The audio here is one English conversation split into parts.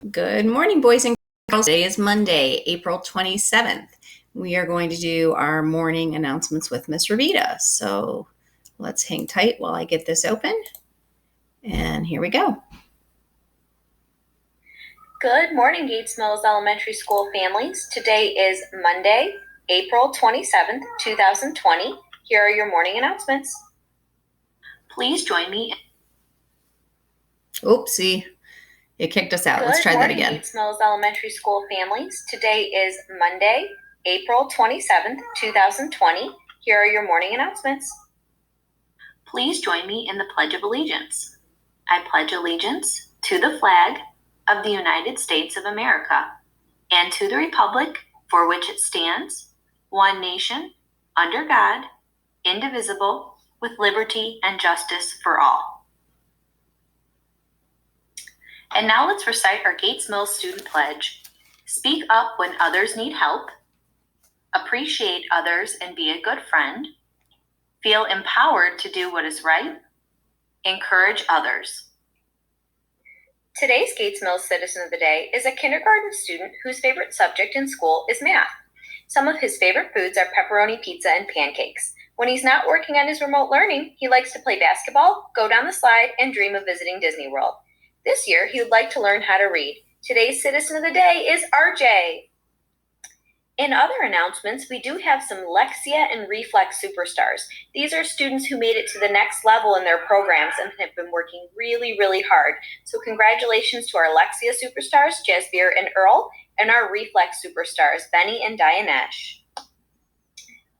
Good morning, boys and girls. Today is Monday, April 27th. We are going to do our morning announcements with Miss Ravita. So let's hang tight while I get this open. And here we go. Good morning, Gates Mills Elementary School families. Today is Monday, April 27th, 2020. Here are your morning announcements. Please join me. Oopsie. It kicked us out. Let's try that again. Good morning, Gates Mills Elementary School families. Today is Monday, April 27th, 2020. Here are your morning announcements. Please join me in the Pledge of Allegiance. I pledge allegiance to the flag of the United States of America and to the republic for which it stands, one nation, under God, indivisible, with liberty and justice for all. And now let's recite our Gates Mills student pledge. Speak up when others need help. Appreciate others and be a good friend. Feel empowered to do what is right. Encourage others. Today's Gates Mills Citizen of the Day is a kindergarten student whose favorite subject in school is math. Some of his favorite foods are pepperoni pizza and pancakes. When he's not working on his remote learning, he likes to play basketball, go down the slide, and dream of visiting Disney World. This year, he would like to learn how to read. Today's Citizen of the Day is RJ. In other announcements, we do have some Lexia and Reflex superstars. These are students who made it to the next level in their programs and have been working really, really hard. So congratulations to our Lexia superstars, Jasbir and Earl, and our Reflex superstars, Benny and Dianesh.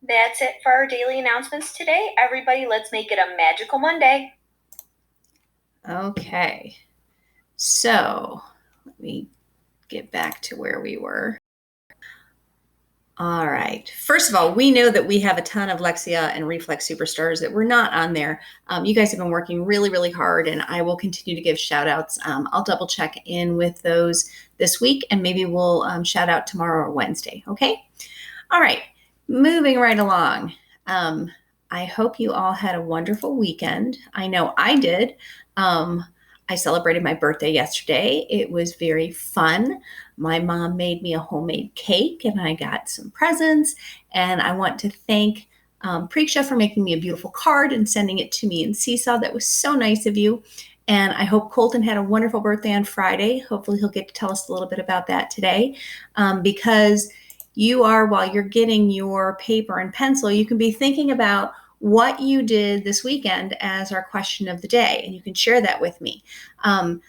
That's it for our daily announcements today. Everybody, let's make it a magical Monday. Okay. So let me get back to where we were. All right. First of all, we know that we have a ton of Lexia and Reflex superstars that were not on there. You guys have been working really, really hard, and I will continue to give shout outs. I'll double check in with those this week, and maybe we'll shout out tomorrow or Wednesday. Okay. All right. Moving right along. I hope you all had a wonderful weekend. I know I did. I celebrated my birthday yesterday. It was very fun. My mom made me a homemade cake and I got some presents. And I want to thank Preksha for making me a beautiful card and sending it to me in Seesaw. That was so nice of you. And I hope Colton had a wonderful birthday on Friday. Hopefully he'll get to tell us a little bit about that today because you are, while you're getting your paper and pencil, you can be thinking about what you did this weekend as our question of the day, and you can share that with me. I'm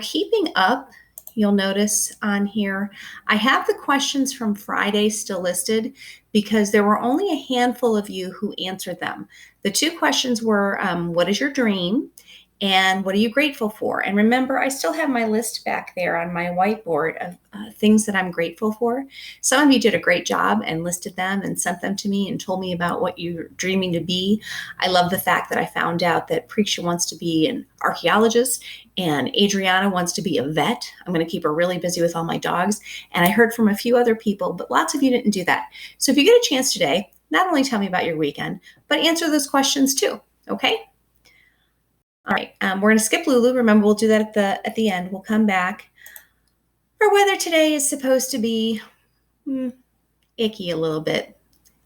keeping up. You'll notice on here, I have the questions from Friday still listed because there were only a handful of you who answered them. The two questions were, what is your dream? And what are you grateful for? And remember, I still have my list back there on my whiteboard of things that I'm grateful for. Some of you did a great job and listed them and sent them to me and told me about what you're dreaming to be. I love the fact that I found out that Preksha wants to be an archaeologist and Adriana wants to be a vet. I'm going to keep her really busy with all my dogs. And I heard from a few other people, but lots of you didn't do that. So if you get a chance today, not only tell me about your weekend, but answer those questions too, okay? All right, we're going to skip Lulu. Remember, we'll do that at the end. We'll come back. Our weather today is supposed to be icky a little bit.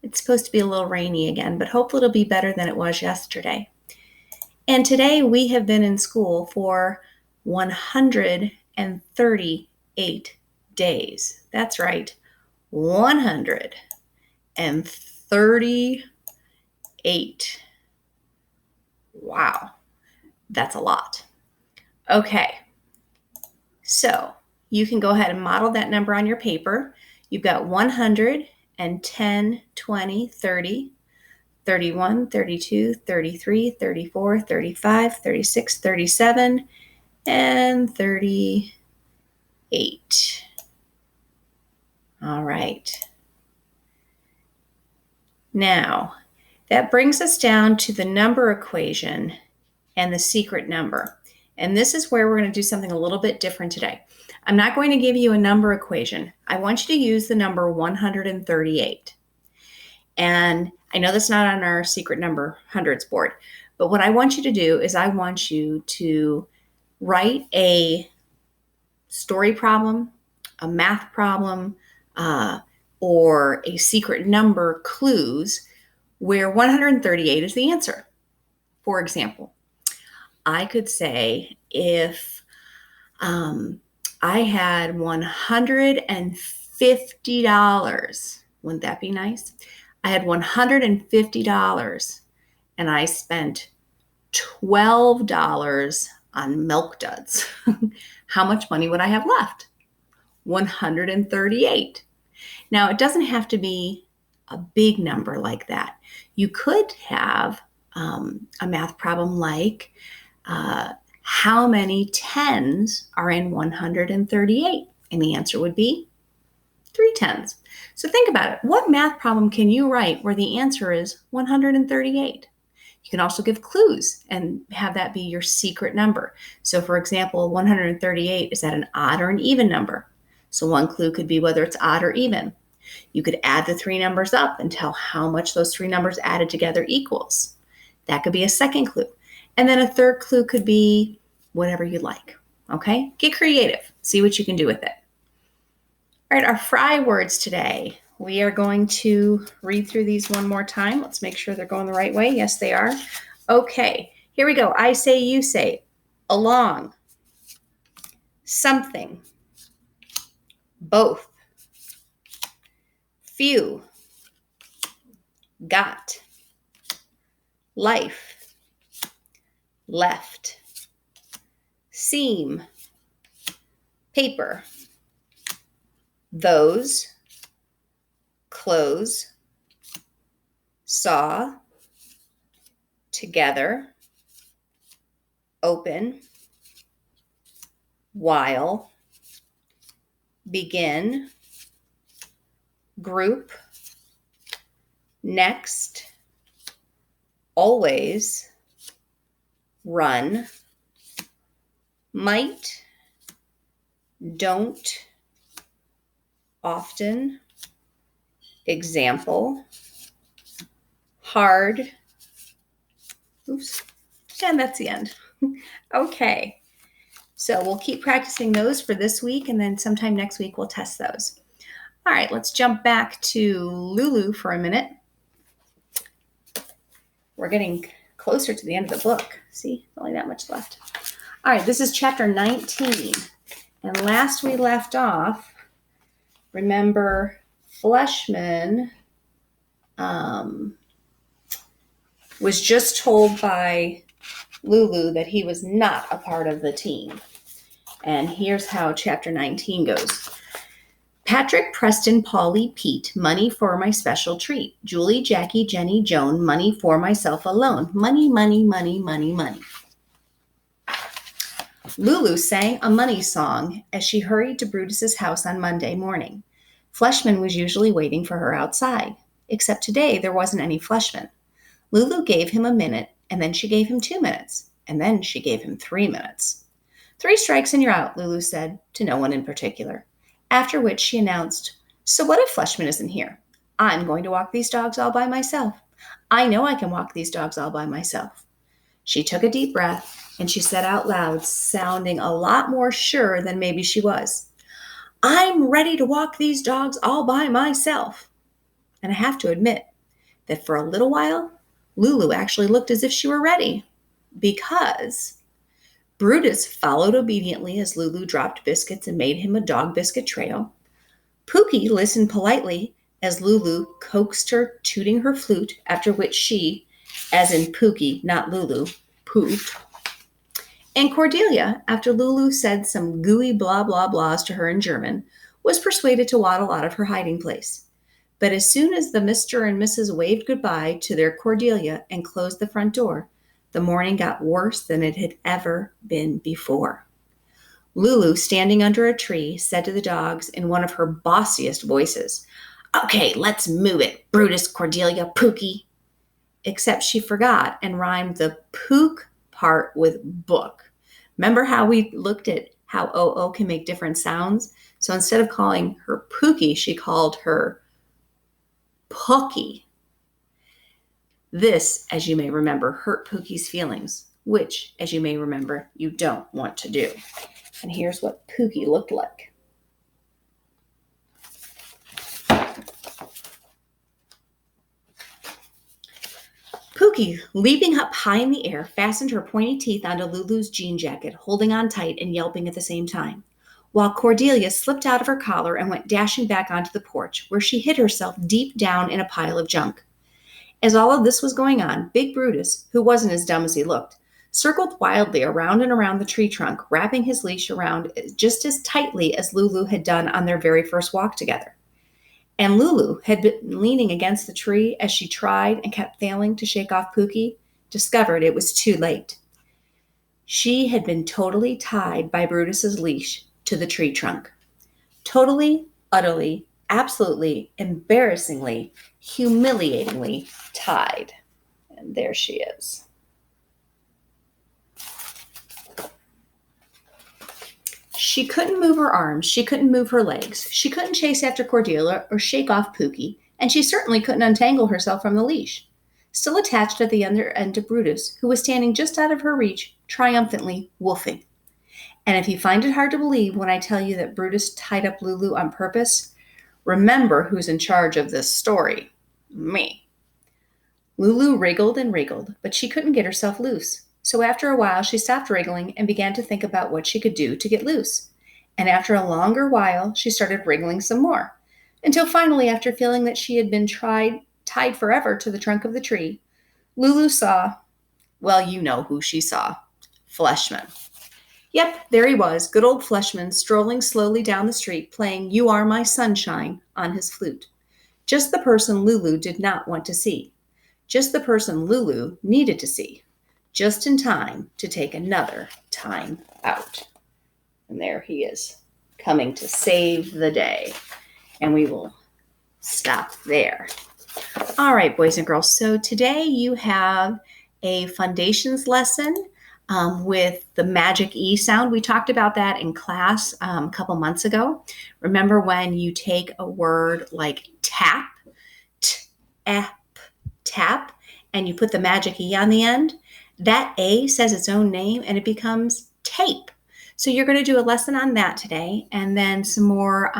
It's supposed to be a little rainy again, but hopefully it'll be better than it was yesterday. And today we have been in school for 138 days. That's right, 138. Wow. That's a lot. Okay, so you can go ahead and model that number on your paper. You've got 100 and 10, 20, 30, 31, 32, 33, 34, 35, 36, 37, and 38. All right. Now, that brings us down to the number equation and the secret number. And this is where we're going to do something a little bit different today. I'm not going to give you a number equation. I want you to use the number 138. And I know that's not on our secret number hundreds board, but what I want you to do is I want you to write a story problem, a math problem, or a secret number clues where 138 is the answer. For example, I could say if I had $150, wouldn't that be nice? I had $150 and I spent $12 on Milk Duds. How much money would I have left? 138. Now, it doesn't have to be a big number like that. You could have a math problem like how many tens are in 138? And the answer would be 3 tens. So think about it. What math problem can you write where the answer is 138? You can also give clues and have that be your secret number. So for example, 138, is that an odd or an even number? So one clue could be whether it's odd or even. You could add the 3 numbers up and tell how much those 3 numbers added together equals. That could be a second clue. And then a third clue could be whatever you like. Okay? Get creative. See what you can do with it. All right, our fry words today. We are going to read through these one more time. Let's make sure they're going the right way. Yes, they are. Okay, here we go. I say, you say. Along. Something. Both. Few. Got. Life. Left. Seam. Paper. Those. Close. Saw. Together. Open. While. Begin. Group. Next. Always. Run. Might. Don't. Often. Example. Hard. Oops. And that's the end. Okay. So we'll keep practicing those for this week, and then sometime next week we'll test those. All right, let's jump back to Lulu for a minute. We're getting closer to the end of the book. See, only that much left. All right, this is chapter 19. And last we left off, remember, Fleshman was just told by Lulu that he was not a part of the team. And here's how chapter 19 goes. Patrick, Preston, Polly, Pete, money for my special treat. Julie, Jackie, Jenny, Joan, money for myself alone. Money, money, money, money, money. Lulu sang a money song as she hurried to Brutus's house on Monday morning. Fleshman was usually waiting for her outside, except today there wasn't any Fleshman. Lulu gave him a minute, and then she gave him 2 minutes, and then she gave him 3 minutes. 3 strikes and you're out, Lulu said, to no one in particular. After which she announced, so what if Fleshman isn't here? I'm going to walk these dogs all by myself. I know I can walk these dogs all by myself. She took a deep breath, and she said out loud, sounding a lot more sure than maybe she was, I'm ready to walk these dogs all by myself. And I have to admit that for a little while, Lulu actually looked as if she were ready, because Brutus followed obediently as Lulu dropped biscuits and made him a dog biscuit trail. Pookie listened politely as Lulu coaxed her, tooting her flute, after which she, as in Pookie, not Lulu, pooped. And Cordelia, after Lulu said some gooey blah blah blahs to her in German, was persuaded to waddle out of her hiding place. But as soon as the Mr. and Mrs. waved goodbye to their Cordelia and closed the front door, the morning got worse than it had ever been before. Lulu, standing under a tree, said to the dogs in one of her bossiest voices, Okay, let's move it, Brutus, Cordelia, Pookie. Except she forgot and rhymed the pook part with book. Remember how we looked at how O can make different sounds? So instead of calling her Pookie, she called her Pookie. This, as you may remember, hurt Pookie's feelings, which, as you may remember, you don't want to do. And here's what Pookie looked like. Pookie, leaping up high in the air, fastened her pointy teeth onto Lulu's jean jacket, holding on tight and yelping at the same time, while Cordelia slipped out of her collar and went dashing back onto the porch, where she hid herself deep down in a pile of junk. As all of this was going on, Big Brutus, who wasn't as dumb as he looked, circled wildly around and around the tree trunk, wrapping his leash around just as tightly as Lulu had done on their very first walk together. And Lulu had been leaning against the tree as she tried and kept failing to shake off Pookie, discovered it was too late. She had been totally tied by Brutus's leash to the tree trunk. Totally, utterly, absolutely, embarrassingly, humiliatingly tied. And there she is. She couldn't move her arms, she couldn't move her legs, she couldn't chase after Cordelia or shake off Pookie, and she certainly couldn't untangle herself from the leash. Still attached at the other end to Brutus, who was standing just out of her reach, triumphantly woofing. And if you find it hard to believe when I tell you that Brutus tied up Lulu on purpose, remember who's in charge of this story. Me. Lulu wriggled and wriggled, but she couldn't get herself loose. So after a while, she stopped wriggling and began to think about what she could do to get loose. And after a longer while, she started wriggling some more, until finally, after feeling that she had been tied forever to the trunk of the tree, Lulu saw, well, you know who she saw, Fleshman. Yep, there he was, good old Fleshman, strolling slowly down the street, playing You Are My Sunshine on his flute. Just the person Lulu did not want to see. Just the person Lulu needed to see. Just in time to take another time out. And there he is, coming to save the day. And we will stop there. All right, boys and girls. So today you have a foundations lesson with the magic E sound. We talked about that in class a couple months ago. Remember when you take a word like tap, tap, and you put the magic E on the end? That A says its own name and it becomes tape. So you're going to do a lesson on that today, and then some more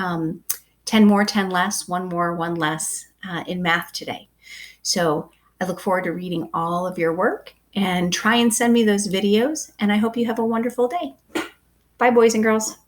10 more, 10 less, one more, one less in math today. So I look forward to reading all of your work, and try and send me those videos, and I hope you have a wonderful day. Bye, boys and girls.